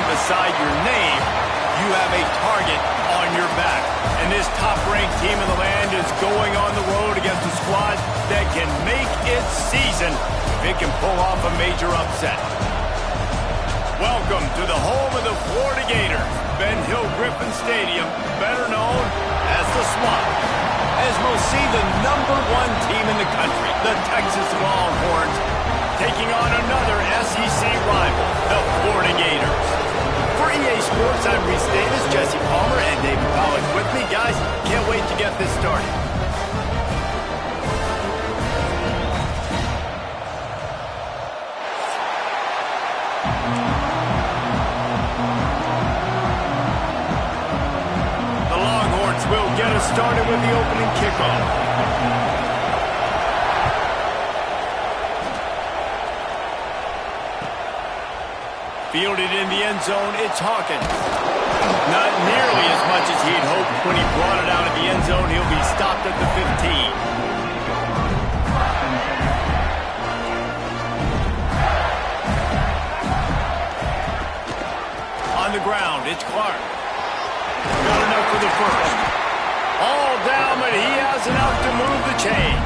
beside your name, you have a target on your back. And this top-ranked team in the land is going on the road against a squad that can make its season if it can pull off a major upset. Welcome to the home of the Florida Gators, Ben Hill Griffin Stadium, better known as the Swamp. As we'll see the #1 team in the country, the Texas Longhorns, taking on another SEC rival, the Florida Gators. For EA Sports, I'm Reese Davis, Jesse Palmer, and David Pollack with me. Guys, can't wait to get this started. The Longhorns will get us started with the opening kickoff. Fielded in the end zone, it's Hawkins. Not nearly as much as he'd hoped when he brought it out of the end zone. He'll be stopped at the 15. On the ground, it's Clark. Got enough for the first. All down, but he has enough to move the chains.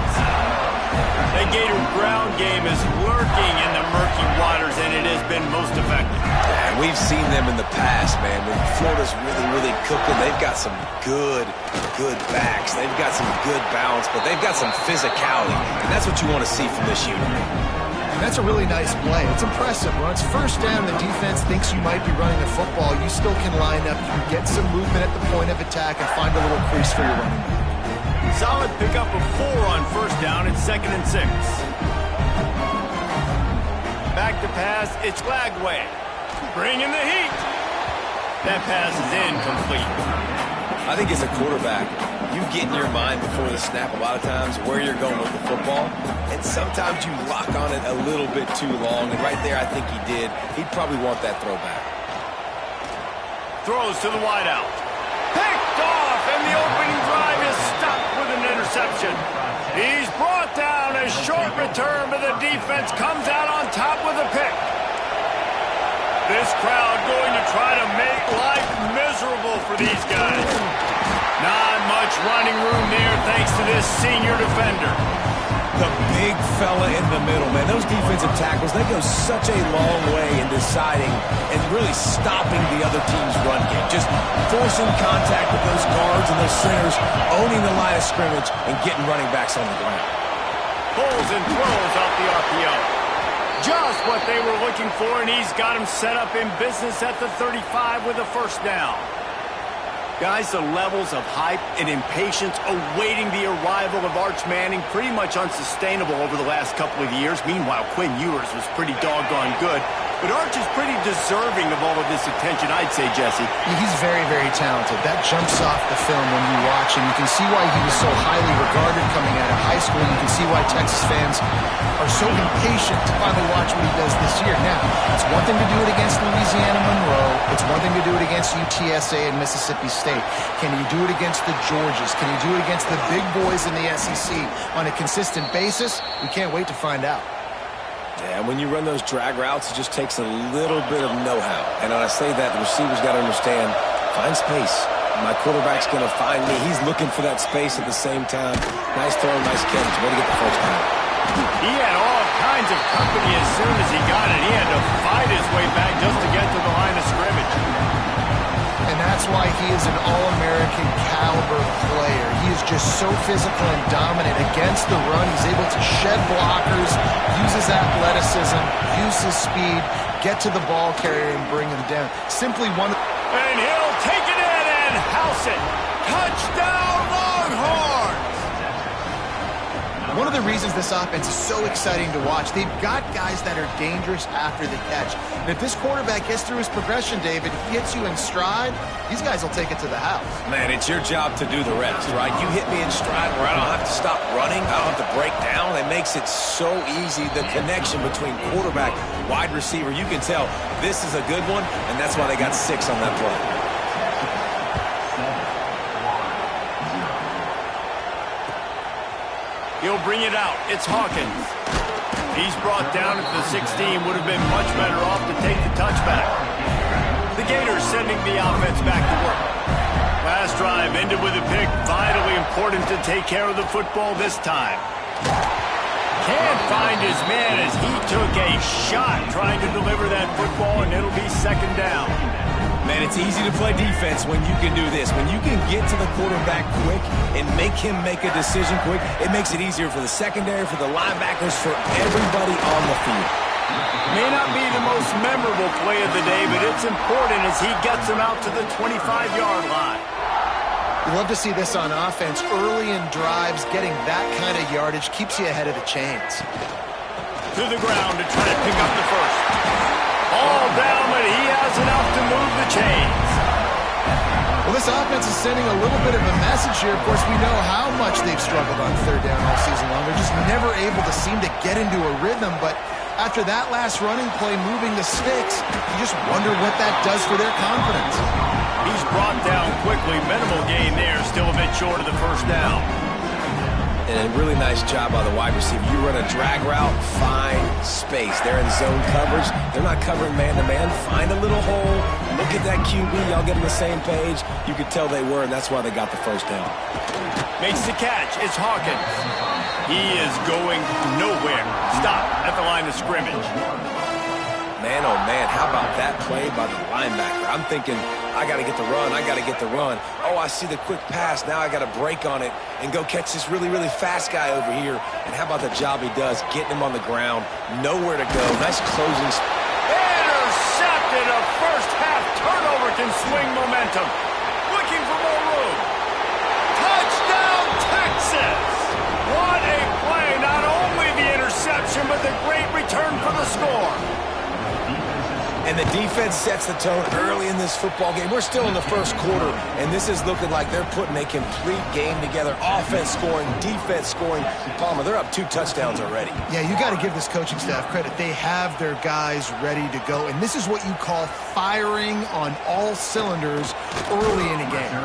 The Gator ground game is lurking in the murky waters, and it has been most effective. And we've seen them in the past, man. When Florida's really cooking, they've got some good backs. They've got some good balance, but they've got some physicality, and that's what you want to see from this unit. And that's a really nice play. It's impressive. When it's first down, the defense thinks you might be running the football. You still can line up. You can get some movement at the point of attack and find a little crease for your running back. Solid pickup of 4 on first down. It's 2nd and 6. Back to pass. It's Lagway. Bringing the heat. That pass is incomplete. I think as a quarterback, you get in your mind before the snap a lot of times where you're going with the football, and sometimes you lock on it a little bit too long, and right there I think he did. He'd probably want that throwback. Throws to the wideout. Picked off, and the opening drive is stopped with an interception. He's brought down. A short return, but the defense comes out on top with a pick. This crowd going to try to make life miserable for these guys. Not much running room there thanks to this senior defender. The big fella in the middle, man. Those defensive tackles, they go such a long way in deciding and really stopping the other team's run game. Just forcing contact with those guards and those centers, owning the line of scrimmage, and getting running backs on the ground. Pulls and throws off the RPO. Just what they were looking for, and he's got him set up in business at the 35 with a first down. Guys, the levels of hype and impatience awaiting the arrival of Arch Manning pretty much unsustainable over the last couple of years. Meanwhile, Quinn Ewers was pretty doggone good. But Arch is pretty deserving of all of this attention, I'd say, Jesse. He's very talented. That jumps off the film when you watch him. You can see why he was so highly regarded coming out of high school. You can see why Texas fans are so impatient to finally watch what he does this year. Now, it's one thing to do it against Louisiana Monroe. It's one thing to do it against UTSA and Mississippi State. Can you do it against the Georgias? Can you do it against the big boys in the SEC on a consistent basis? We can't wait to find out. Yeah, when you run those drag routes, it just takes a little bit of know-how. And when I say that, the receiver's got to understand, find space. My quarterback's going to find me. He's looking for that space at the same time. Nice throw, nice catch. Way to get the first down. He had all kinds of company as soon as he got it. He had to fight his way back just to get to the line of scrimmage. And that's why he is an All-American caliber player. He is just so physical and dominant against the run. He's able to shed blockers, use his athleticism, use his speed, get to the ball carrier and bring him down. Simply one. And he'll take it in and house it. Touchdown, Longhorns! One of the reasons this offense is so exciting to watch, they've got guys that are dangerous after the catch. And if this quarterback gets through his progression, David, he hits you in stride, these guys will take it to the house. Man, it's your job to do the rest, right? You hit me in stride where I don't have to stop running, I don't have to break down. It makes it so easy, the connection between quarterback, wide receiver. You can tell this is a good one, and that's why they got 6 on that play. He'll bring it out. It's Hawkins. He's brought down at the 16. Would have been much better off to take the touchback. The sending the offense back to work. Last drive ended with a pick. Vitally important to take care of the football this time. Can't find his man as he took a shot trying to deliver that football, and it'll be second down. Man, it's easy to play defense when you can do this. When you can get to the quarterback quick and make him make a decision quick, it makes it easier for the secondary, for the linebackers, for everybody on the field. May not be the most memorable play of the day, but it's important as he gets them out to the 25-yard line. You love to see this on offense. Early in drives, getting that kind of yardage keeps you ahead of the chains. To the ground to try to pick up the first. All down, but he has enough to move the chains. Well, this offense is sending a little bit of a message here. Of course, we know how much they've struggled on third down all season long. They're just never able to seem to get into a rhythm, but after that last running play moving the sticks, you just wonder what that does for their confidence. He's brought down quickly. Minimal gain there. Still a bit short of the first down. And a really nice job by the wide receiver. You run a drag route, find space. They're in zone coverage. They're not covering man-to-man. Find a little hole. Look at that QB. Y'all get on the same page. You could tell they were, and that's why they got the first down. Makes the catch. It's Hawkins. He is going nowhere. Stop at the line of scrimmage. Man, oh man, how about that play by the linebacker? I'm thinking, I got to get the run, I got to get the run. Oh, I see the quick pass, now I got to break on it and go catch this really, really fast guy over here. And how about the job he does, getting him on the ground, nowhere to go. Nice closing. Intercepted. A first half turnover can swing momentum. Looking for more room. Touchdown, Texas! What a play. Not only the interception, but the great return for the score. And the defense sets the tone early in this football game. We're still in the first quarter, and this is looking like they're putting a complete game together. Offense scoring, defense scoring. Palmer, they're up 2 touchdowns already. Yeah, you got to give this coaching staff credit. They have their guys ready to go, and this is what you call firing on all cylinders early in a game.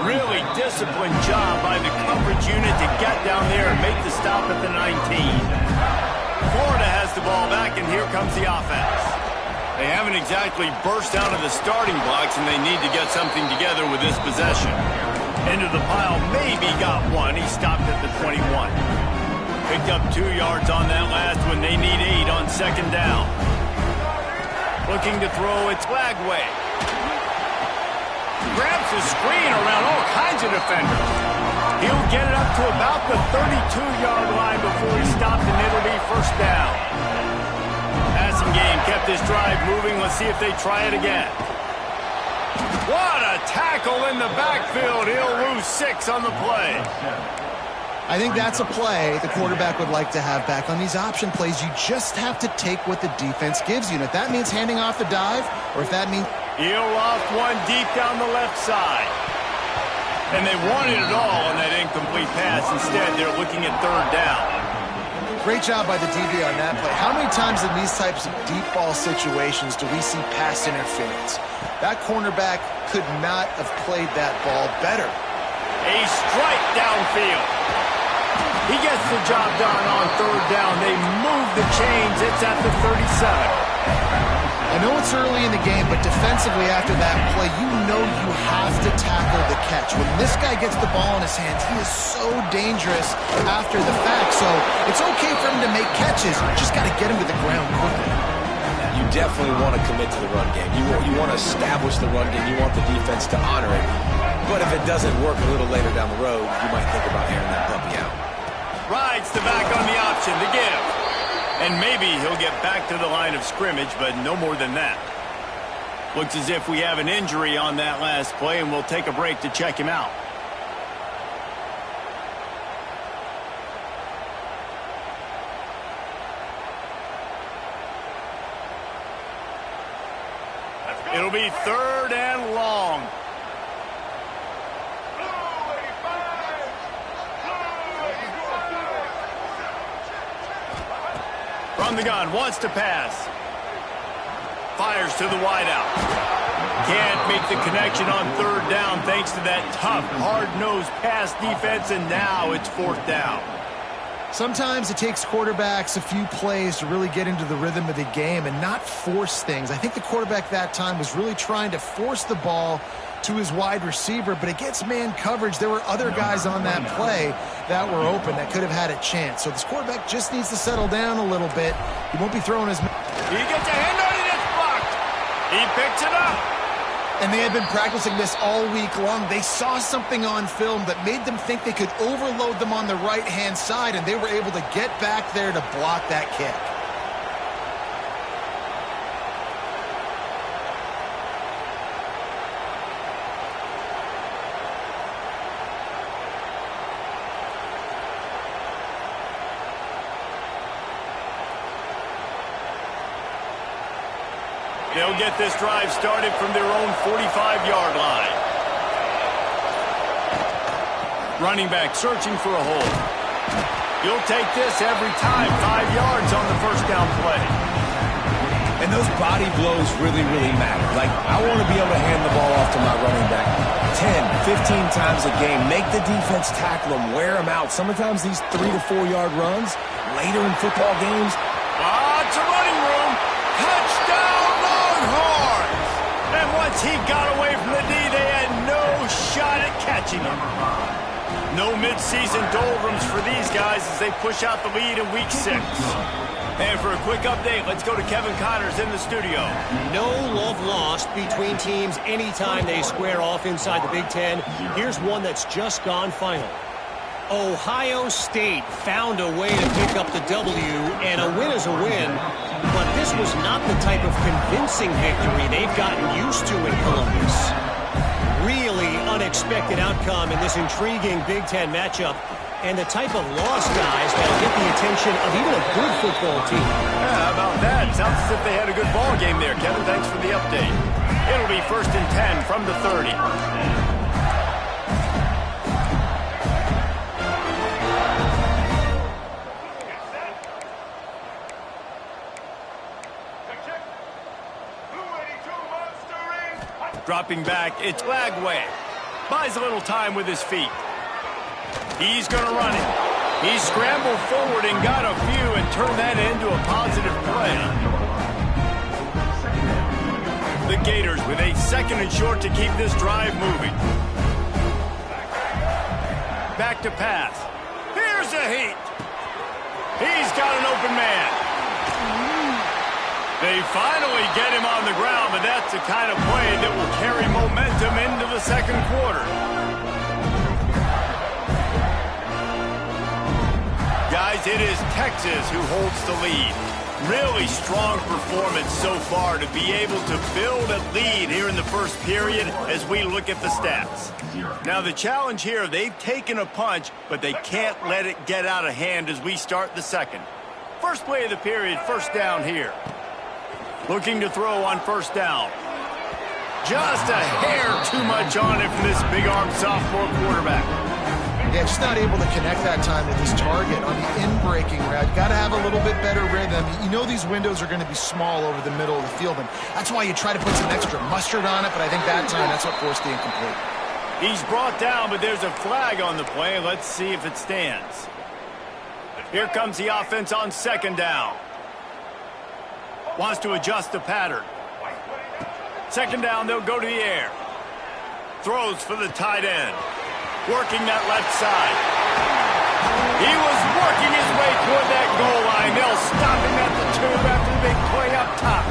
Really disciplined job by the coverage unit to get down there and make the stop at the 19. Florida has the ball back, and here comes the offense. They haven't exactly burst out of the starting blocks, and they need to get something together with this possession. Into the pile, maybe got one. He stopped at the 21. Picked up 2 yards on that last one. They need 8 on second down. Looking to throw, it's Lagway. Grabs the screen around all kinds of defenders. He'll get it up to about the 32-yard line before he stopped, and it'll be first down. Passing game kept this drive moving. Let's see if they try it again. What a tackle in the backfield. He'll lose 6 on the play. I think that's a play the quarterback would like to have back. On these option plays, you just have to take what the defense gives you. And if that means handing off the dive, or if that means... He'll loft one deep down the left side. And they wanted it all on that incomplete pass. Instead, they're looking at third down. Great job by the DB on that play. How many times in these types of deep ball situations do we see pass interference? That cornerback could not have played that ball better. A strike downfield. He gets the job done on third down. They move the chains. It's at the 37. I know it's early in the game, but defensively after that play, you know you have to tackle the catch. When this guy gets the ball in his hands, he is so dangerous after the fact. So it's okay for him to make catches. You just got to get him to the ground quickly. You definitely want to commit to the run game. You want to establish the run game. You want the defense to honor it. But if it doesn't work a little later down the road, you might think about airing that puppy out. Rides the back on the option to give. And maybe he'll get back to the line of scrimmage, but no more than that. Looks as if we have an injury on that last play, and we'll take a break to check him out. It'll be third and long. From the gun, wants to pass. Fires to the wideout. Can't make the connection on third down thanks to that tough, hard-nosed pass defense, and now it's fourth down. Sometimes it takes quarterbacks a few plays to really get into the rhythm of the game and not force things. I think the quarterback that time was really trying to force the ball to his wide receiver, but against man coverage, there were other guys on that play that were open that could have had a chance. So this quarterback just needs to settle down a little bit. He won't be throwing as many. He gets a hand on it, it's blocked. He picks it up. And they had been practicing this all week long. They saw something on film that made them think they could overload them on the right-hand side, and they were able to get back there to block that kick. They'll get this drive started from their own 45-yard line. Running back searching for a hole. You'll take this every time. 5 yards on the first down play. And those body blows really, really matter. Like, I want to be able to hand the ball off to my running back 10, 15 times a game. Make the defense tackle them, wear them out. Sometimes these 3 to 4 yard runs later in football games. Lots of running room. Touchdown Longhorns! And once he got away from the D, they had no shot at catching him. No mid-season doldrums for these guys as they push out the lead in Week 6. And for a quick update, let's go to Kevin Connors in the studio. No love lost between teams anytime they square off inside the Big Ten. Here's one that's just gone final. Ohio State found a way to pick up the W, and a win is a win. But this was not the type of convincing victory they've gotten used to in Columbus. Really unexpected outcome in this intriguing Big Ten matchup, and the type of loss, guys, that'll get the attention of even a good football team. Yeah, how about that? Sounds as if they had a good ball game there, Kevin. Thanks for the update. It'll be 1st and 10 from the 30. Dropping back, it's Lagway. Buys a little time with his feet. He's going to run it. He scrambled forward and got a few and turned that into a positive play. The Gators with a 2nd and short to keep this drive moving. Back to pass. Here's a heat. He's got an open man. They finally get him on the ground, but that's the kind of play that will carry momentum into the 2nd quarter. Guys, it is Texas who holds the lead. Really strong performance so far to be able to build a lead here in the first period as we look at the stats. Now the challenge here, they've taken a punch, but they can't let it get out of hand as we start the 2nd. First play of the period, 1st down here. Looking to throw on 1st down. Just a hair too much on it from this big-armed sophomore quarterback. Yeah, just not able to connect that time to his target on the in-breaking route. Got to have a little bit better rhythm. You know these windows are going to be small over the middle of the field, and that's why you try to put some extra mustard on it, but I think that time that's what forced the incomplete. He's brought down, but there's a flag on the play. Let's see if it stands. Here comes the offense on 2nd down. Wants to adjust the pattern. 2nd down, they'll go to the air. Throws for the tight end. Working that left side. He was working his way toward that goal line. They'll stop him at the 2 after the big play up top.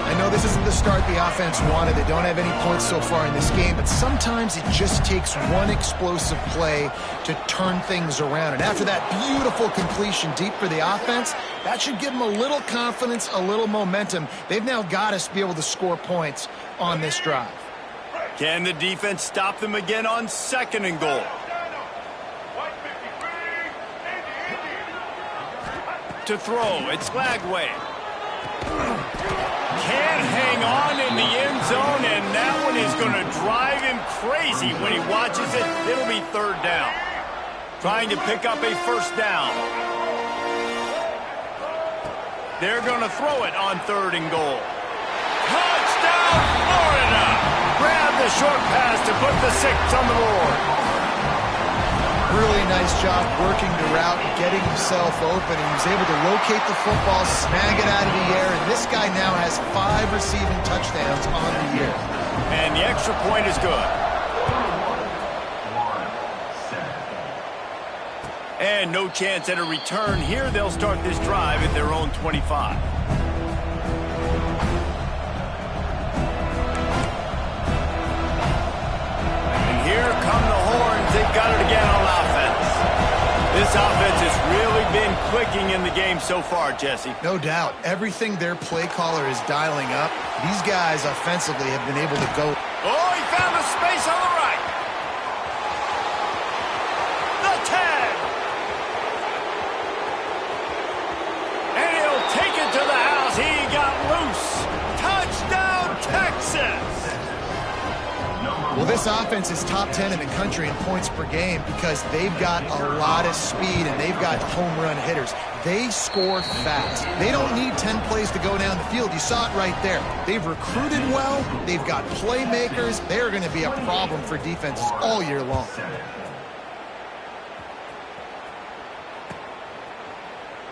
I know this isn't the start the offense wanted. They don't have any points so far in this game, but sometimes it just takes one explosive play to turn things around. And after that beautiful completion deep for the offense, that should give them a little confidence, a little momentum. They've now got us to be able to score points on this drive. Can the defense stop them again on 2nd and goal? To throw, it's Lagway. Can't hang on in the end zone, and that one is going to drive him crazy when he watches it. It'll be 3rd down. Trying to pick up a 1st down. They're going to throw it on 3rd and goal. Touchdown, Florida! Grab the short pass to put the 6 on the board. Really nice job working the route and getting himself open. He was able to locate the football, snag it out of the air, and this guy now has 5 receiving touchdowns on the year. And the extra point is good. And no chance at a return here. They'll start this drive at their own 25. And here come the horns. They've got it again on offense. This offense has really been clicking in the game so far, Jesse. No doubt. Everything their play caller is dialing up, these guys offensively have been able to go. Oh, he found the space on the right. The 10. And he'll take it to the house. He got loose. Touchdown, Texas. Well, this offense is top 10 in the country in points per game because they've got a lot of speed and they've got home run hitters. They score fast. They don't need 10 plays to go down the field. You saw it right there. They've recruited well. They've got playmakers. They're going to be a problem for defenses all year long.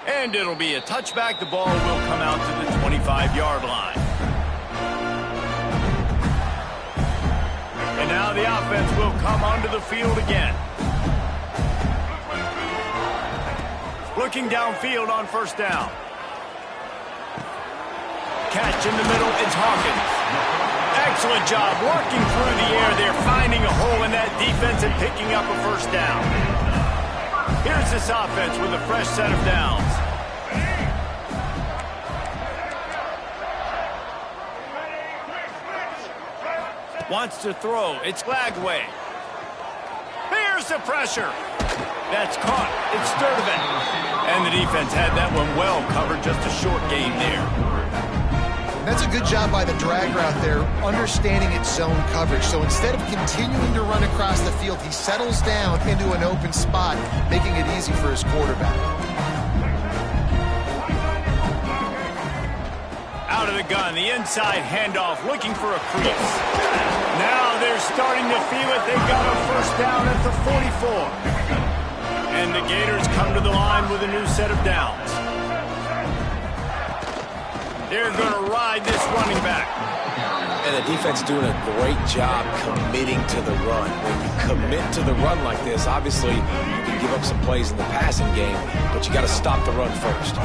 And it'll be a touchback. The ball will come out to the 25-yard line. And now the offense will come onto the field again. Looking downfield on first down. Catch in the middle, it's Hawkins. Excellent job working through the air there, finding a hole in that defense and picking up a first down. Here's this offense with a fresh set of downs. Wants to throw. It's Lagway. Here's the pressure. That's caught. It's Sturdivant. And the defense had that one well covered. Just a short gain there. That's a good job by the drag route there, understanding its zone coverage. So instead of continuing to run across the field, he settles down into an open spot, making it easy for his quarterback. Out of the gun, the inside handoff, looking for a crease. Now they're starting to feel it. They've got a first down at the 44. And the Gators come to the line with a new set of downs. They're going to ride this running back. And the defense doing a great job committing to the run. When you commit to the run like this, obviously you can give up some plays in the passing game, but you got to stop the run first.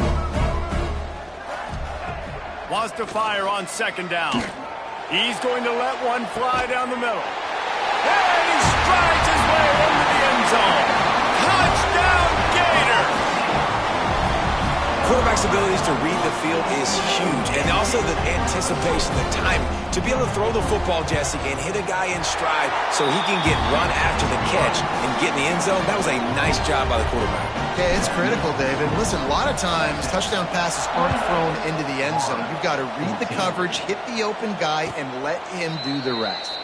Wants to fire on second down. He's going to let one fly down the middle. And he strides his way into the end zone. Touchdown, Gators! Quarterback's abilities to read the field is huge, and also the anticipation, the time to be able to throw the football, Jesse, and hit a guy in stride so he can get run after the catch and get in the end zone. That was a nice job by the quarterback. Yeah, it's critical, David. Listen, a lot of times touchdown passes aren't thrown into the end zone. You've got to read the coverage, hit the open guy, and let him do the rest.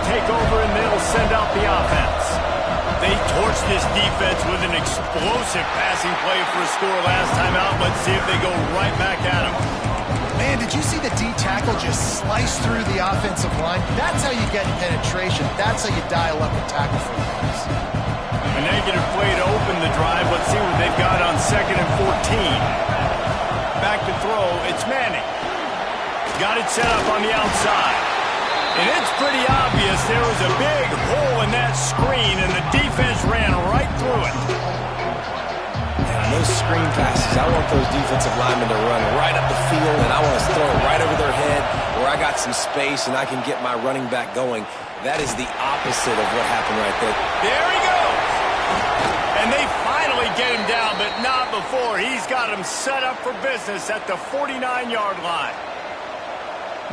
Take over and they'll send out the offense. They torched this defense with an explosive passing play for a score last time out. Let's see if they go right back at him. Man, did you see the D tackle just slice through the offensive line? That's how you get penetration. That's how you dial up the tackle for guys. A negative play to open the drive. Let's see what they've got on 2nd and 14. Back to throw. It's Manning. Got it set up on the outside. And it's pretty obvious there was a big hole in that screen, and the defense ran right through it. And those screen passes, I want those defensive linemen to run right up the field, and I want to throw it right over their head where I got some space and I can get my running back going. That is the opposite of what happened right there. There he goes. And they finally get him down, but not before. He's got him set up for business at the 49-yard line.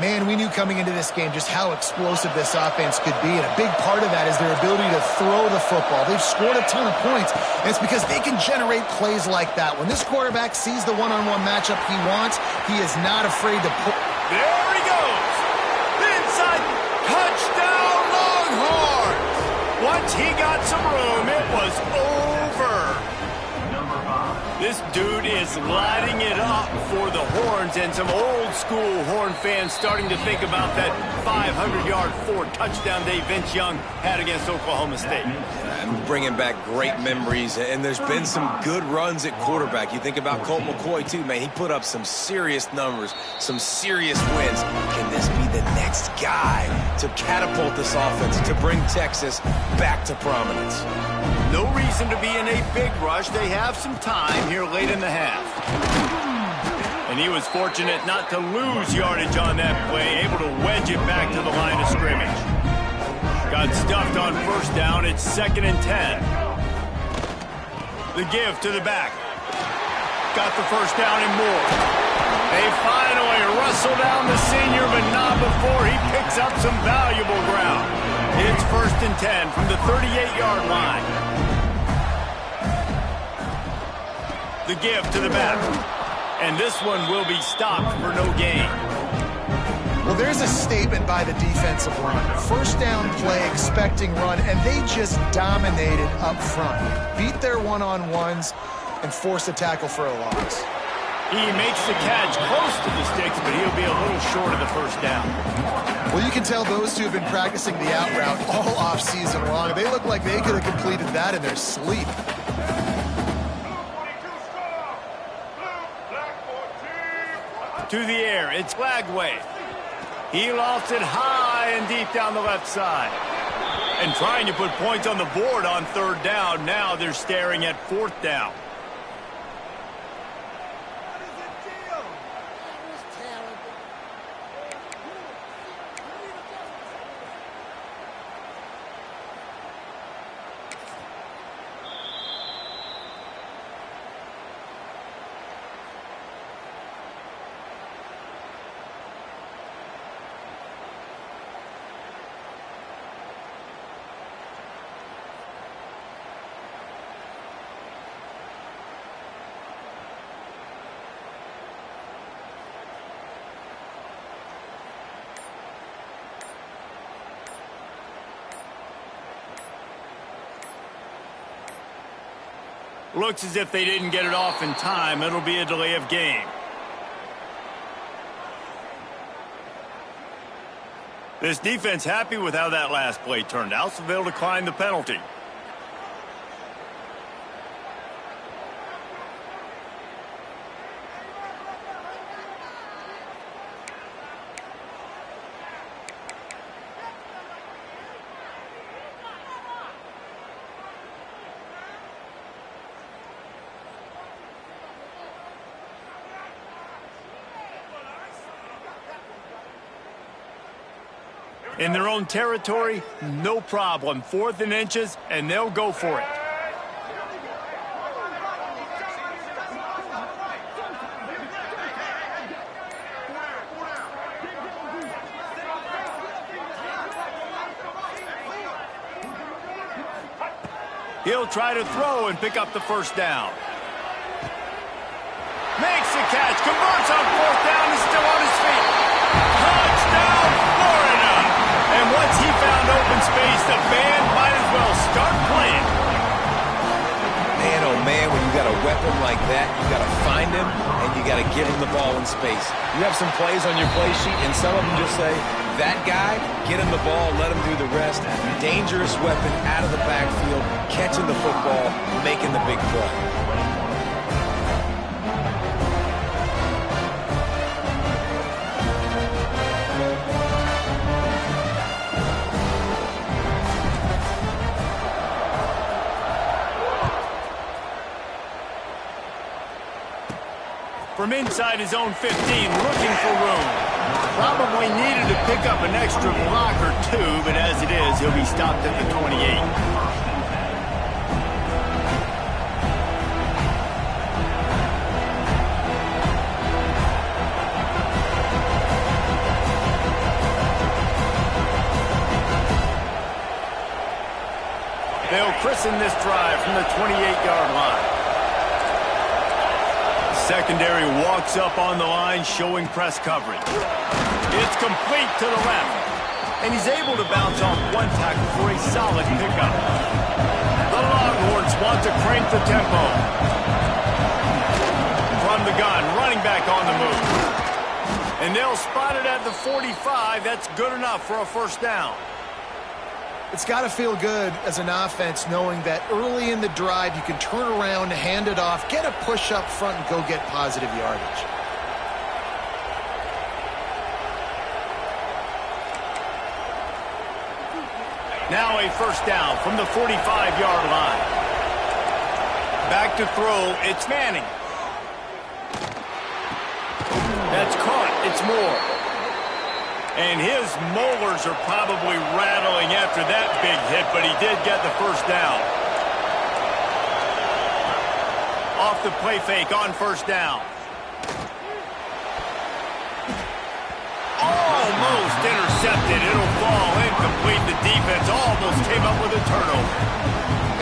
Man, we knew coming into this game just how explosive this offense could be, and a big part of that is their ability to throw the football. They've scored a ton of points, and it's because they can generate plays like that. When this quarterback sees the one-on-one matchup he wants, he is not afraid to put... There he goes! Inside, touchdown Longhorns! Once he got some room, it was over. This dude is lighting it up for the Horns, and some old-school Horn fans starting to think about that 500-yard 4-touchdown day Vince Young had against Oklahoma State. I'm bringing back great memories, and there's been some good runs at quarterback. You think about Colt McCoy, too, man. He put up some serious numbers, some serious wins. Can this be the next guy to catapult this offense, to bring Texas back to prominence? No reason to be in a big rush. They have some time here late in the half. And he was fortunate not to lose yardage on that play, able to wedge it back to the line of scrimmage. Got stuffed on first down. It's 2nd and 10. The give to the back. Got the first down and more. They finally rustle down the senior, but not before he picks up some valuable ground. It's 1st and 10 from the 38-yard line. The give to the back. And this one will be stopped for no gain. Well, there's a statement by the defensive line. First down play, expecting run, and they just dominated up front. Beat their one-on-ones and forced a tackle for a loss. He makes the catch close to the sticks, but he'll be a little short of the first down. Well, you can tell those two have been practicing the out route all off-season long. They look like they could have completed that in their sleep. To the air, it's Flagway. He lofts it high and deep down the left side. And trying to put points on the board on 3rd down. Now they're staring at 4th down. Looks as if they didn't get it off in time. It'll be a delay of game. This defense happy with how that last play turned out, so they'll decline the penalty. In their own territory, no problem. 4th and inches, and they'll go for it. He'll try to throw and pick up the first down. Makes the catch, converts on 4th down, and still on his feet. Touchdown, Florida! And once he found open space, the band might as well start playing. Man, oh man, when you got a weapon like that, you got to find him and you got to give him the ball in space. You have some plays on your play sheet, and some of them just say, that guy, get him the ball, let him do the rest. Dangerous weapon out of the backfield, catching the football, making the big play. From inside his own 15, looking for room. Probably needed to pick up an extra block or two, but as it is, he'll be stopped at the 28. They'll christen this drive from the 28-yard line. Secondary walks up on the line, showing press coverage. It's complete to the left, and he's able to bounce off one tackle for a solid pickup. The Longhorns want to crank the tempo. from the gun, running back on the move. And they'll spot it at the 45. That's good enough for a first down. It's got to feel good as an offense knowing that early in the drive you can turn around, hand it off, get a push up front, and go get positive yardage. Now a first down from the 45-yard line. Back to throw, it's Manning. That's caught, it's Moore. And his molars are probably rattling after that big hit, but he did get the first down. Off the play fake on first down. Almost intercepted. It'll fall incomplete. The defense almost came up with a turnover.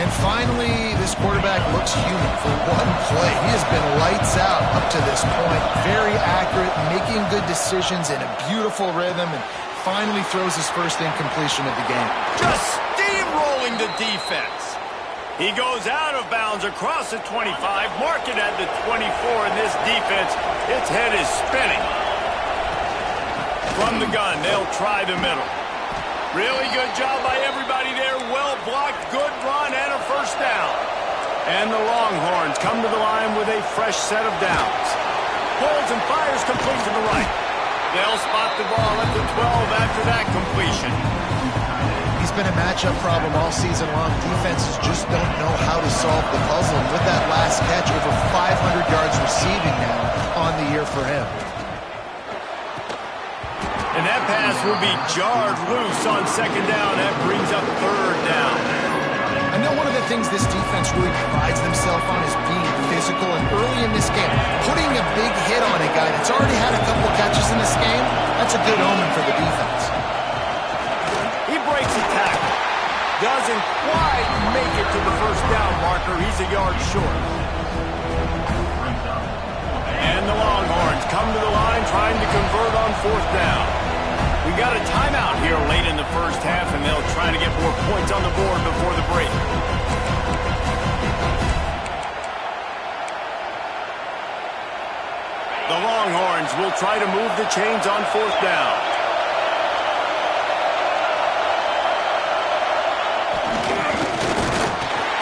And finally, this quarterback looks human for one play. He has been lights out up to this point. Very accurate, making good decisions in a beautiful rhythm, and finally throws his first incompletion of the game. Just steamrolling the defense. He goes out of bounds across the 25, mark it at the 24, and this defense, its head is spinning. From the gun, they'll try the middle. Really good job by everybody there. Well blocked, good run, and a first down. And the Longhorns come to the line with a fresh set of downs. Pulls and fires complete to the right. They'll spot the ball at the 12 after that completion. He's been a matchup problem all season long. Defenses just don't know how to solve the puzzle. And with that last catch, over 500 yards receiving now on the year for him. And that pass will be jarred loose on second down. That brings up third down. I know one of the things this defense really prides themselves on is being physical, and early in this game, putting a big hit on a guy that's already had a couple catches in this game, that's a good omen for the defense. He breaks a tackle. Doesn't quite make it to the first down marker. He's a yard short. And the Longhorns come to the line trying to convert on fourth down. We got a timeout here late in the first half, and they'll try to get more points on the board before the break. The Longhorns will try to move the chains on fourth down.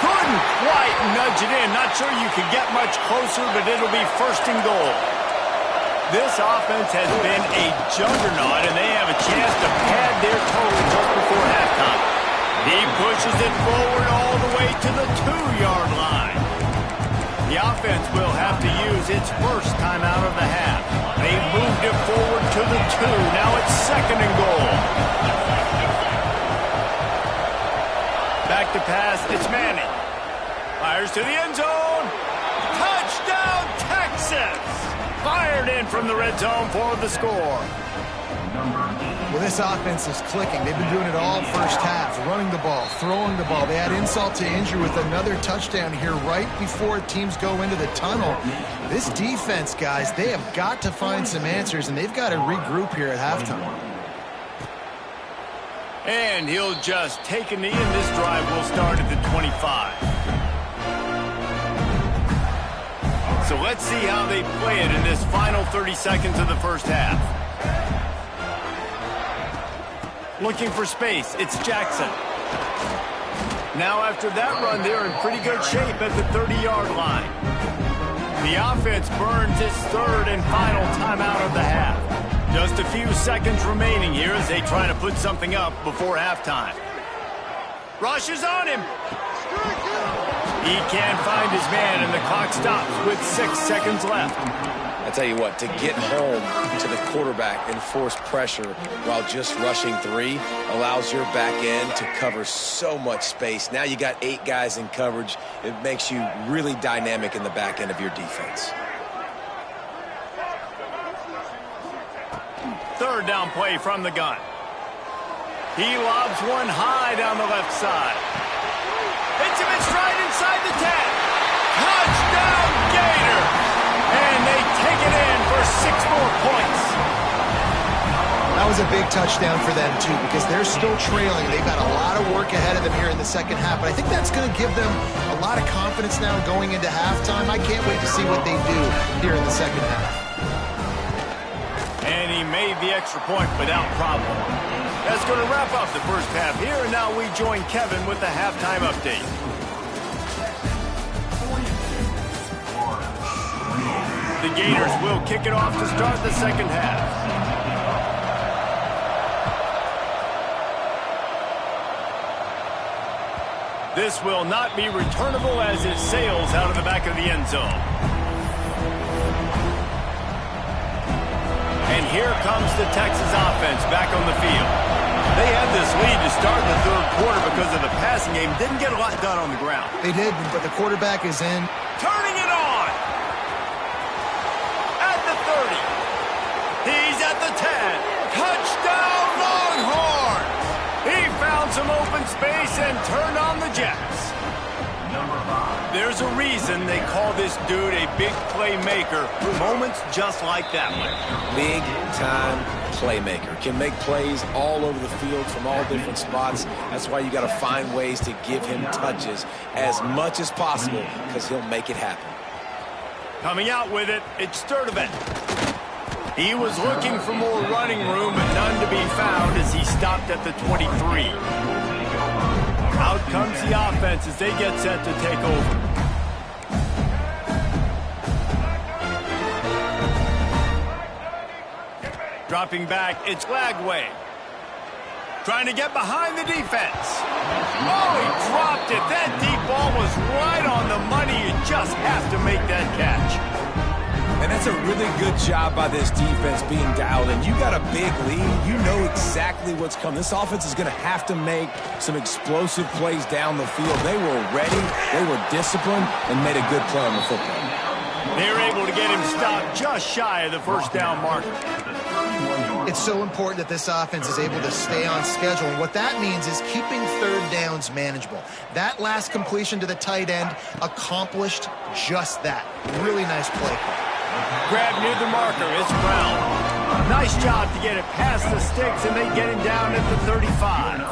Couldn't quite nudge it in. Not sure you could get much closer, but it'll be first and goal. This offense has been a juggernaut, and they have a chance to pad their total just before halftime. He pushes it forward all the way to the 2-yard line. The offense will have to use its first timeout of the half. They moved it forward to the 2. Now it's second and goal. Back to pass. It's Manning. Fires to the end zone. Touchdown, Texas! Fired in from the red zone for the score. Well, this offense is clicking. They've been doing it all first half, running the ball, throwing the ball. They add insult to injury with another touchdown here right before teams go into the tunnel. This defense, guys, they have got to find some answers, and they've got to regroup here at halftime. And he'll just take a knee, and this drive will start at the 25. So let's see how they play it in this final 30 seconds of the first half. Looking for space, it's Jackson. Now after that run, they're in pretty good shape at the 30-yard line. The offense burns its third and final timeout of the half. Just a few seconds remaining here as they try to put something up before halftime. Rush is on him. He can't find his man, and the clock stops with 6 seconds left. I tell you what, to get home to the quarterback and force pressure while just rushing 3 allows your back end to cover so much space. Now you got 8 guys in coverage. It makes you really dynamic in the back end of your defense. Third down play from the gun. He lobs one high down the left side. Hits him in stride inside the 10. Touchdown, Gator! And they take it in for 6 more points. That was a big touchdown for them, too, because they're still trailing. They've got a lot of work ahead of them here in the second half, but I think that's going to give them a lot of confidence now going into halftime. I can't wait to see what they do here in the second half. And he made the extra point without problem. That's going to wrap up the first half here, and now we join Kevin with the halftime update. The Gators will kick it off to start the second half. This will not be returnable as it sails out of the back of the end zone. And here comes the Texas offense back on the field. They had this lead to start the third quarter because of the passing game. Didn't get a lot done on the ground. They did, but the quarterback is in. Turning it on! At the 30. He's at the 10. Touchdown, Longhorns! He found some open space and turned on the Jets. There's a reason they call this dude a big playmaker. Moments just like that one. Big-time playmaker. Can make plays all over the field from all different spots. That's why you got to find ways to give him touches as much as possible because he'll make it happen. Coming out with it, it's Sturdivant. He was looking for more running room, but none to be found as he stopped at the 23. Out comes the offense as they get set to take over. Dropping back, it's Lagway. Trying to get behind the defense. Oh, he dropped it. That deep ball was right on the money. You just have to make that catch. And that's a really good job by this defense being dialed in. You got a big lead. You know exactly what's coming. This offense is going to have to make some explosive plays down the field. They were ready, they were disciplined, and made a good play on the football. They were able to get him stopped just shy of the first down marker. It's so important that this offense is able to stay on schedule. And what that means is keeping third downs manageable. That last completion to the tight end accomplished just that. Really nice play call. Grab near the marker, it's Brown. Nice job to get it past the sticks, and they get him down at the 35.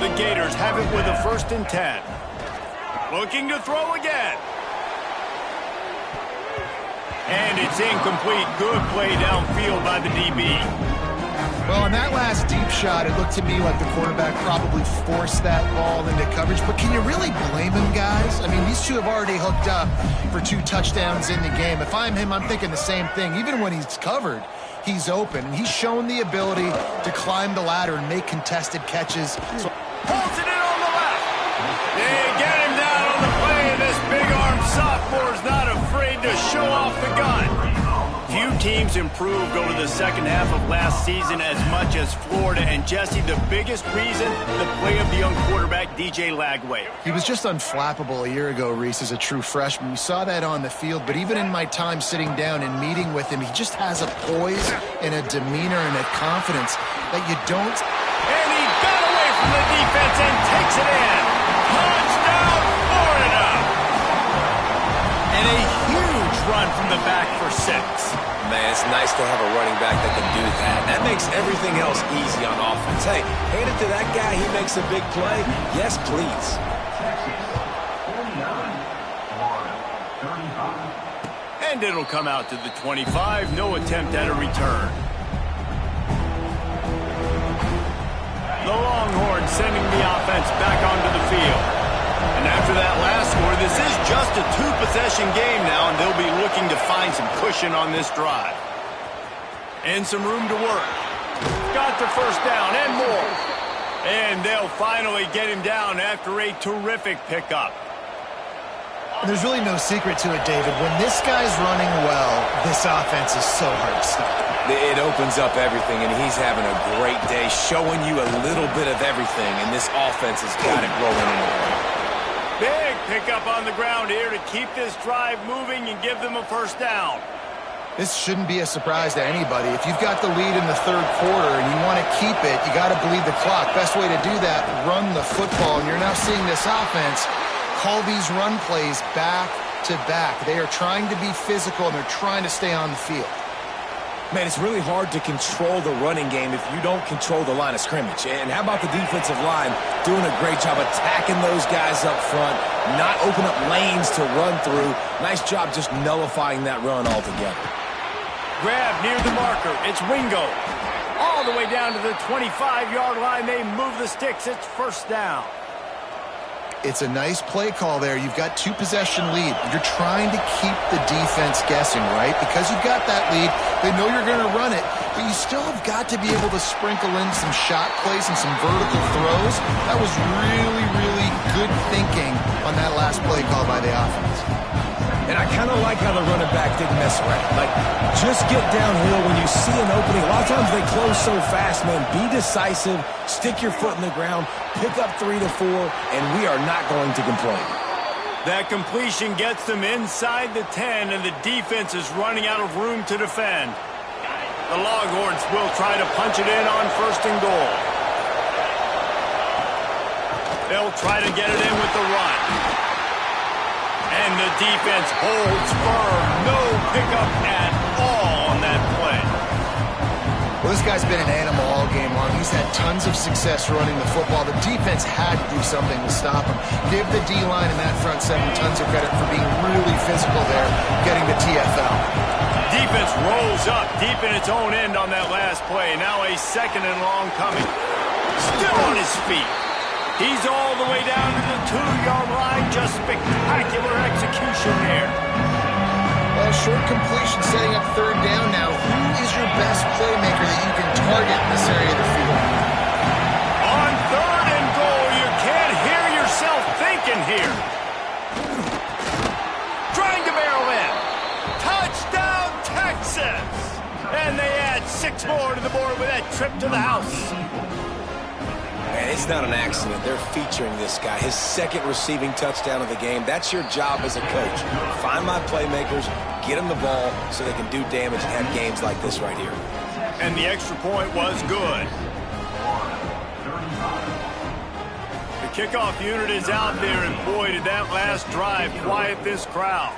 The Gators have it with a 1st and 10. Looking to throw again. And it's incomplete. Good play downfield by the DB. Well, on that last deep shot, it looked to me like the quarterback probably forced that ball into coverage. But can you really blame him, guys? I mean, these two have already hooked up for 2 touchdowns in the game. If I'm him, I'm thinking the same thing. Even when he's covered, he's open. And he's shown the ability to climb the ladder and make contested catches. So pulls it in on the left. They get him down on the play, and this big-arm sophomore is not afraid to show off the gun. Few teams improved over the second half of last season as much as Florida. And, Jesse, the biggest reason, the play of the young quarterback, DJ Lagway. He was just unflappable a year ago, Reese, as a true freshman. We saw that on the field, but even in my time sitting down and meeting with him, he just has a poise and a demeanor and a confidence that you don't. And he got away from the defense and takes it in. Touchdown, Florida! And a huge run from the back for 6. Man, it's nice to have a running back that can do that. That makes everything else easy on offense. Hey, hand it to that guy. He makes a big play. Yes, please. And it'll come out to the 25. No attempt at a return. The Longhorns sending the offense back onto the field. And after that last score, this is just a 2-possession game now, and they'll be looking to find some cushion on this drive. And some room to work. Got the first down and more. And they'll finally get him down after a terrific pickup. There's really no secret to it, David. When this guy's running well, this offense is so hard to stop. It opens up everything, and he's having a great day, showing you a little bit of everything, and this offense has got it rolling in the way. Big pickup on the ground here to keep this drive moving and give them a first down. This shouldn't be a surprise to anybody. If you've got the lead in the third quarter and you want to keep it, you got to bleed the clock. Best way to do that, run the football. And you're now seeing this offense call these run plays back to back. They are trying to be physical, and they're trying to stay on the field. Man, it's really hard to control the running game if you don't control the line of scrimmage. And how about the defensive line doing a great job attacking those guys up front, not open up lanes to run through. Nice job just nullifying that run altogether. Grab near the marker. It's Wingo. All the way down to the 25-yard line. They move the sticks. It's first down. It's a nice play call there. You've got 2-possession lead. You're trying to keep the defense guessing, right? Because you've got that lead, they know you're going to run it, but you still have got to be able to sprinkle in some shot plays and some vertical throws. That was really, really good thinking on that last play call by the offense. And I kind of like how the running back didn't mess around. Like, just get downhill when you see an opening. A lot of times they close so fast, man. Be decisive, stick your foot in the ground, pick up 3 to 4, and we are not going to complain. That completion gets them inside the 10, and the defense is running out of room to defend. The Longhorns will try to punch it in on first and goal. They'll try to get it in with the run. And the defense holds firm. No pickup at all on that play. Well, this guy's been an animal all game long. He's had tons of success running the football. The defense had to do something to stop him. Give the D-line and that front seven tons of credit for being really physical there, getting the TFL. Defense rolls up deep in its own end on that last play. Now a second and long coming. Still on his feet. He's all the way down to the 2-yard line. Just spectacular execution there. Well, short completion setting up third down now. Who is your best playmaker that you can target in this area of the field? On third and goal, you can't hear yourself thinking here. Trying to barrel in. Touchdown, Texas! And they add 6 more to the board with that trip to the house. Man, it's not an accident. They're featuring this guy. His second receiving touchdown of the game. That's your job as a coach. Find my playmakers, get them the ball so they can do damage and have games like this right here. And the extra point was good. The kickoff unit is out there, and boy, did that last drive quiet this crowd.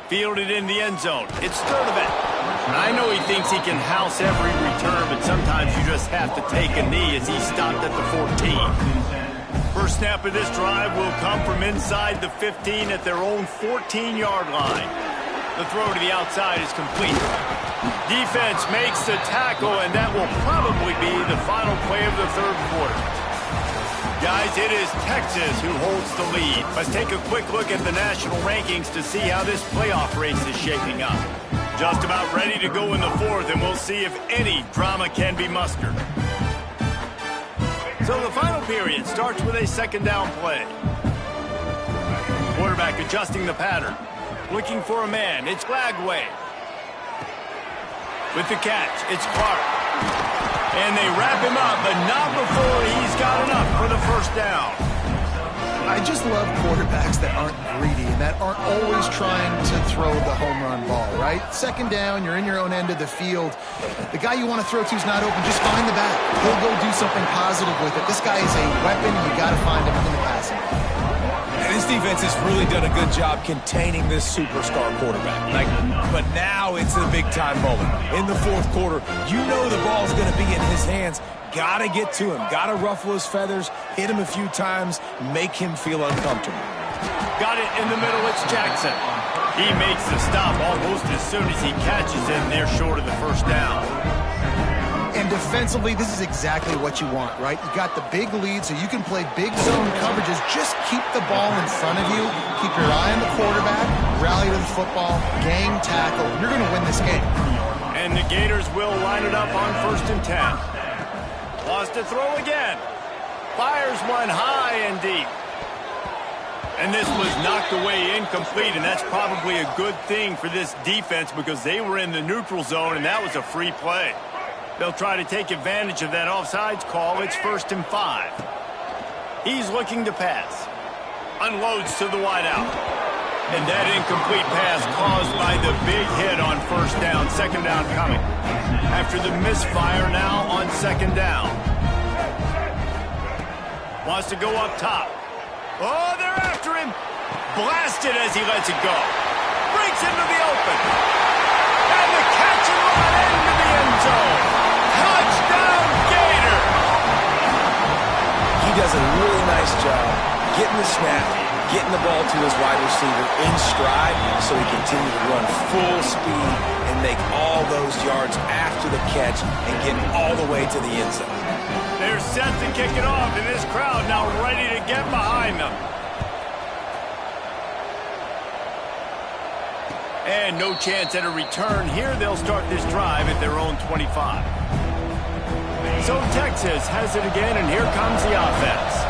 Fielded in the end zone. It's Sturdivant. I know he thinks he can house every return, but sometimes you just have to take a knee as he stopped at the 14. First snap of this drive will come from inside the 15 at their own 14-yard line. The throw to the outside is complete. Defense makes the tackle, and that will probably be the final play of the third quarter. Guys, it is Texas who holds the lead. Let's take a quick look at the national rankings to see how this playoff race is shaping up. Just about ready to go in the fourth, and we'll see if any drama can be mustered. So the final period starts with a second down play. Quarterback adjusting the pattern. Looking for a man. It's Glagway. With the catch, it's Clark. And they wrap him up, but not before he's got enough for the first down. I just love quarterbacks that aren't greedy and that aren't always trying to throw the home run ball, right? Second down, you're in your own end of the field. The guy you want to throw to is not open. Just find the back. He'll go do something positive with it. This guy is a weapon. You got to find him in the passing. And this defense has really done a good job containing this superstar quarterback. But now it's a big-time moment. In the fourth quarter, you know the ball's going to be in his hands. Got to get to him. Got to ruffle his feathers, hit him a few times, make him feel uncomfortable. Got it in the middle. It's Jackson. He makes the stop almost as soon as he catches him. They're short of the first down. And defensively, this is exactly what you want, right? You got the big lead, so you can play big zone coverages. Just keep the ball in front of you. Keep your eye on the quarterback. Rally to the football. Gang tackle. You're going to win this game. And the Gators will line it up on 1st and 10. Wants to throw again. Fires one high and deep. And this was knocked away incomplete, and that's probably a good thing for this defense because they were in the neutral zone, and that was a free play. They'll try to take advantage of that offsides call. It's 1st and 5. He's looking to pass. Unloads to the wideout. And that incomplete pass caused by the big hit on first down. Second down coming. After the misfire now on second down. Wants to go up top. Oh, they're after him. Blasted as he lets it go. Breaks into the open. And the catch and run into the end zone. Touchdown, Gator. He does a really nice job getting the snap, getting the ball to his wide receiver in stride so he continues to run full speed and make all those yards after the catch and get all the way to the end zone. They're set to kick it off, and this crowd now ready to get behind them. And no chance at a return here. They'll start this drive at their own 25. So Texas has it again, and here comes the offense.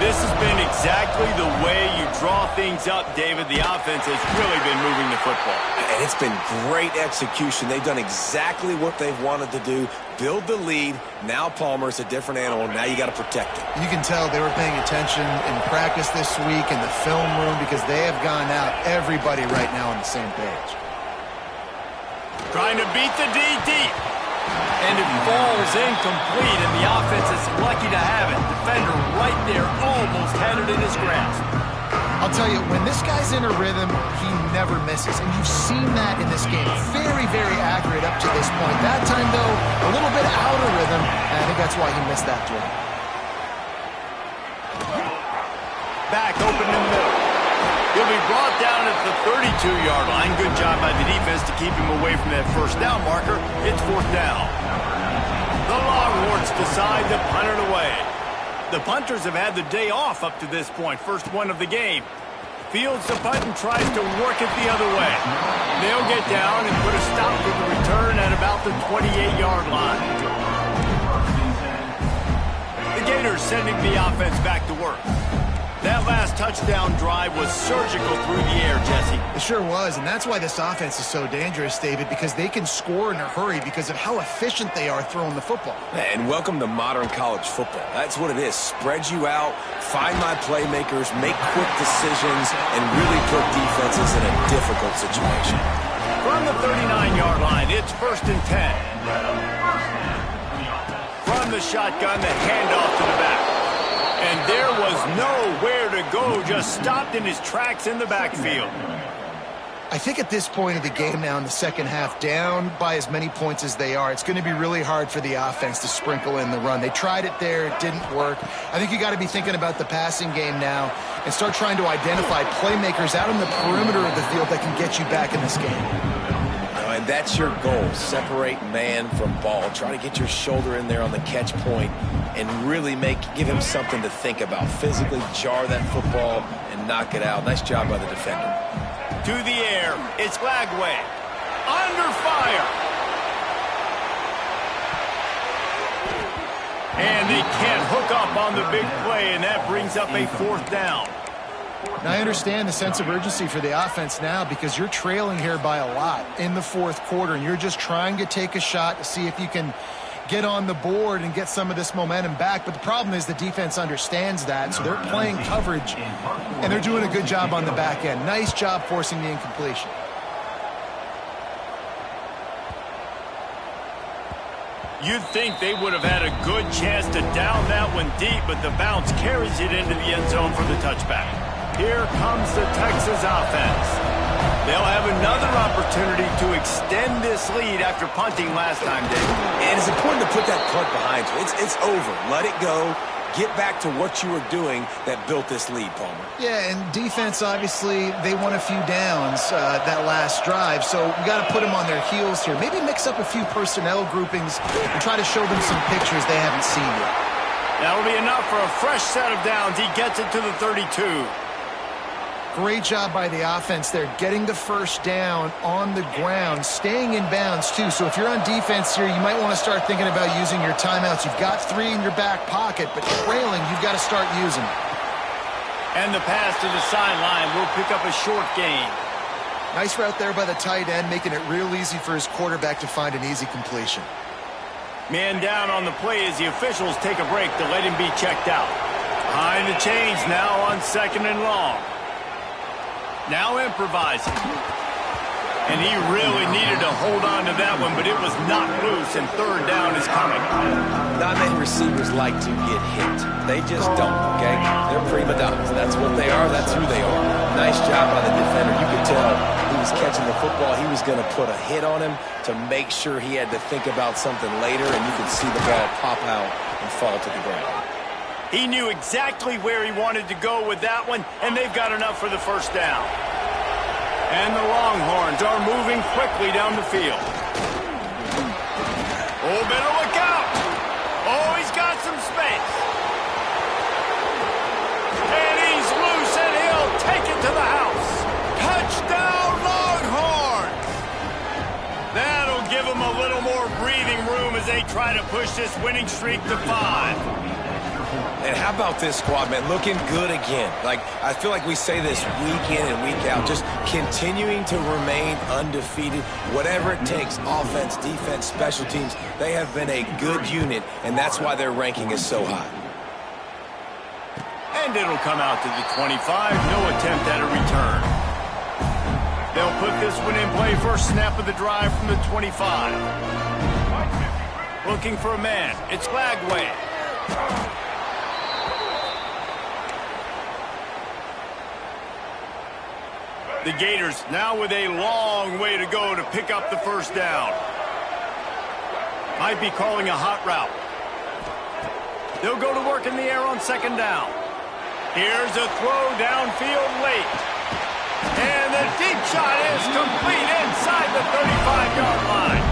This has been exactly the way you draw things up, David. The offense has really been moving the football. And it's been great execution. They've done exactly what they've wanted to do. Build the lead. Now Palmer's a different animal. Now you got to protect it. You can tell they were paying attention in practice this week in the film room because they have gone out everybody right now on the same page. Trying to beat the D deep. And it falls incomplete, and the offense is lucky to have it. Defender right there almost had it in his grasp. I'll tell you, when this guy's in a rhythm, he never misses. And you've seen that in this game. Very, very accurate up to this point. That time, though, a little bit out of rhythm, and I think that's why he missed that throw. Back open in the middle. He'll be brought down at the 32-yard line. Good job by the defense to keep him away from that first down marker. It's fourth down. The Longhorns decide to punt it away. The punters have had the day off up to this point. First one of the game. Fields the punt and tries to work it the other way. They'll get down and put a stop to the return at about the 28-yard line. The Gators sending the offense back to work. That last touchdown drive was surgical through the air, Jesse. It sure was, and that's why this offense is so dangerous, David, because they can score in a hurry because of how efficient they are throwing the football. And welcome to modern college football. That's what it is. Spread you out, find my playmakers, make quick decisions, and really put defenses in a difficult situation. From the 39-yard line, it's 1st and 10. From the shotgun, the handoff to the back. And there was nowhere to go, just stopped in his tracks in the backfield. I think at this point of the game now in the second half, down by as many points as they are, it's going to be really hard for the offense to sprinkle in the run. They tried it there. It didn't work. I think you got to be thinking about the passing game now and start trying to identify playmakers out in the perimeter of the field that can get you back in this game. And that's your goal. Separate man from ball. Try to get your shoulder in there on the catch point and really give him something to think about. Physically jar that football and knock it out. Nice job by the defender. To the air. It's Lagway. Under fire. And they can't hook up on the big play, and that brings up a 4th down. Now, I understand the sense of urgency for the offense now because you're trailing here by a lot in the 4th quarter, and you're just trying to take a shot to see if you can get on the board and get some of this momentum back. But the problem is the defense understands that, so they're playing coverage, and they're doing a good job on the back end. Nice job forcing the incompletion. You'd think they would have had a good chance to down that one deep, but the bounce carries it into the end zone for the touchback. Here comes the Texas offense. They'll have another opportunity to extend this lead after punting last time, David. And it's important to put that punt behind you. It's over. Let it go. Get back to what you were doing that built this lead, Palmer. Yeah, and defense, obviously, they won a few downs that last drive, so we got to put them on their heels here. Maybe mix up a few personnel groupings and try to show them some pictures they haven't seen yet. That'll be enough for a fresh set of downs. He gets it to the 32. Great job by the offense there, getting the first down on the ground, staying in bounds, too. So if you're on defense here, you might want to start thinking about using your timeouts. You've got 3 in your back pocket, but trailing, you've got to start using them. And the pass to the sideline will pick up a short gain. Nice route there by the tight end, making it real easy for his quarterback to find an easy completion. Man down on the play as the officials take a break to let him be checked out. Behind the chains now on 2nd and long. Now improvising. And he really needed to hold on to that one, but it was not loose, and third down is coming. Not many receivers like to get hit. They just don't, okay? They're prima donnas. That's what they are. That's who they are. Nice job by the defender. You could tell he was catching the football. He was going to put a hit on him to make sure he had to think about something later, and you could see the ball pop out and fall to the ground. He knew exactly where he wanted to go with that one, and they've got enough for the first down. And the Longhorns are moving quickly down the field. Oh, better look out. Oh, he's got some space. And he's loose, and he'll take it to the house. Touchdown, Longhorns! That'll give them a little more breathing room as they try to push this winning streak to 5. And how about this squad, man? Looking good again. Like, I feel like we say this week in and week out, just continuing to remain undefeated. Whatever it takes, offense, defense, special teams, they have been a good unit, and that's why their ranking is so high. And it'll come out to the 25. No attempt at a return. They'll put this one in play. First snap of the drive from the 25. Looking for a man. It's Lagway. The Gators now with a long way to go to pick up the first down. Might be calling a hot route. They'll go to work in the air on second down. Here's a throw downfield late. And the deep shot is complete inside the 35-yard line.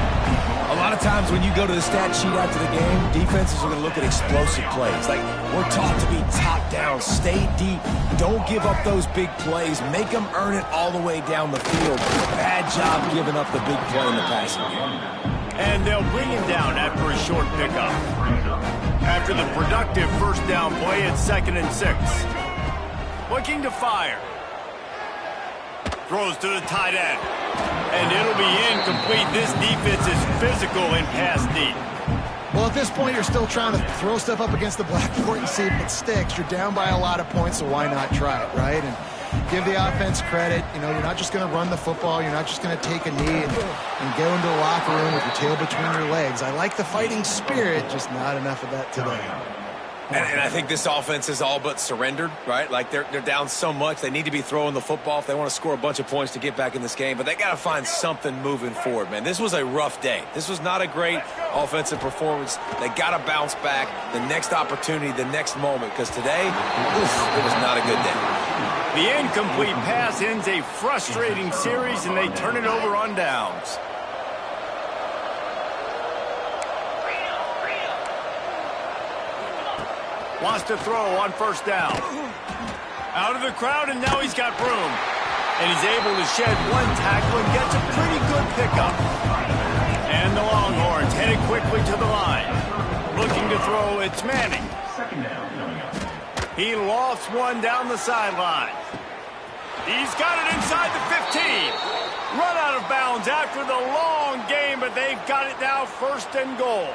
A lot of times when you go to the stat sheet after the game, defenses are going to look at explosive plays. Like, we're taught to be top down, stay deep, don't give up those big plays, make them earn it all the way down the field. Bad job giving up the big play in the passing game. And they'll bring him down after a short pickup. After the productive first down play, it's 2nd and 6. Looking to fire. Throws to the tight end. And it'll be incomplete. This defense is physical and pass deep. Well, at this point, you're still trying to throw stuff up against the blackboard and see if it sticks. You're down by a lot of points, so why not try it, right? And give the offense credit. You know, you're not just going to run the football. You're not just going to take a knee and go into the locker room with your tail between your legs. I like the fighting spirit, just not enough of that today. And I think this offense is all but surrendered, right? Like, they're down so much. They need to be throwing the football if they want to score a bunch of points to get back in this game. But they got to find something moving forward, man. This was a rough day. This was not a great offensive performance. They got to bounce back the next opportunity, the next moment. Because today, it was not a good day. The incomplete pass ends a frustrating series, and they turn it over on downs. Wants to throw on first down. Out of the crowd, and now he's got room. And he's able to shed one tackle and gets a pretty good pickup. And the Longhorns headed quickly to the line. Looking to throw, it's Manning. He lofts one down the sideline. He's got it inside the 15. Run out of bounds after the long game, but they've got it now 1st and goal.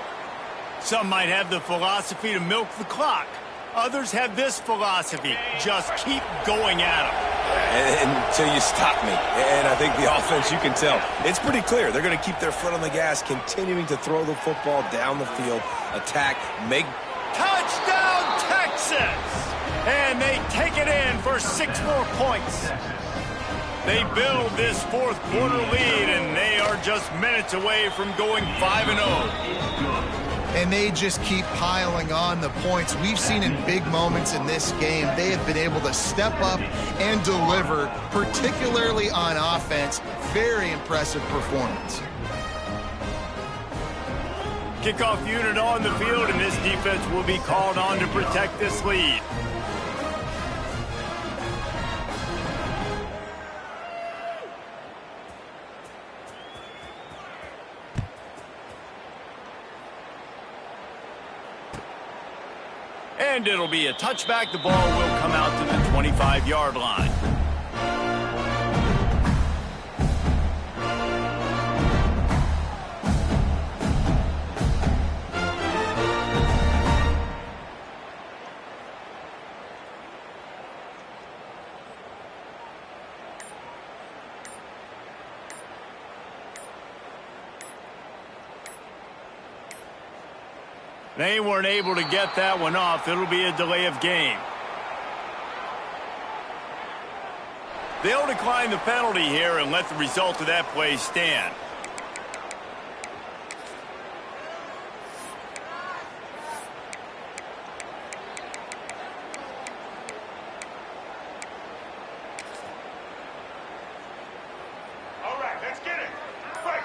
Some might have the philosophy to milk the clock. Others have this philosophy, just keep going at them. Until you stop me. And I think the offense, you can tell, it's pretty clear. They're going to keep their foot on the gas, continuing to throw the football down the field, attack, make... Touchdown, Texas! And they take it in for 6 more points. They build this 4th quarter lead, and they are just minutes away from going 5-0. And they just keep piling on the points. We've seen in big moments in this game, they have been able to step up and deliver, particularly on offense. Very impressive performance. Kickoff unit on the field, and this defense will be called on to protect this lead. And it'll be a touchback. The ball will come out to the 25-yard line. They weren't able to get that one off. It'll be a delay of game. They'll decline the penalty here and let the result of that play stand. All right, let's get it. Quick.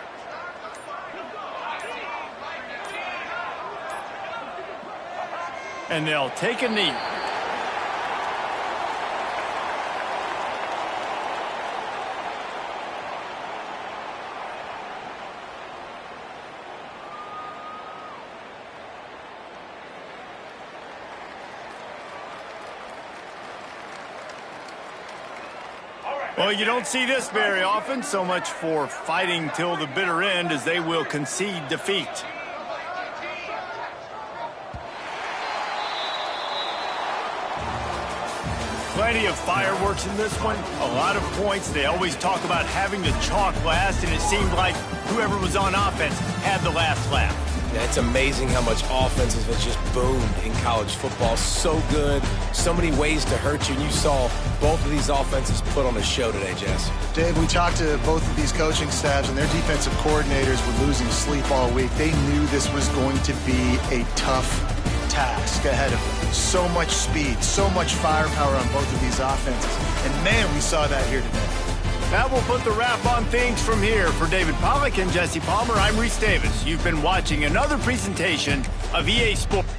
And they'll take a knee. Well, you don't see this very often. So much for fighting till the bitter end, as they will concede defeat. Plenty of fireworks in this one. A lot of points. They always talk about having the chalk last, and it seemed like whoever was on offense had the last laugh. Yeah, it's amazing how much offense has just boomed in college football. So good, so many ways to hurt you. And you saw both of these offenses put on a show today, Jess. Dave, we talked to both of these coaching staffs, and their defensive coordinators were losing sleep all week. They knew this was going to be a tough task ahead of them. So much speed, so much firepower on both of these offenses. And, man, we saw that here today. That will put the wrap on things from here. For David Pollack and Jesse Palmer, I'm Reese Davis. You've been watching another presentation of EA Sports.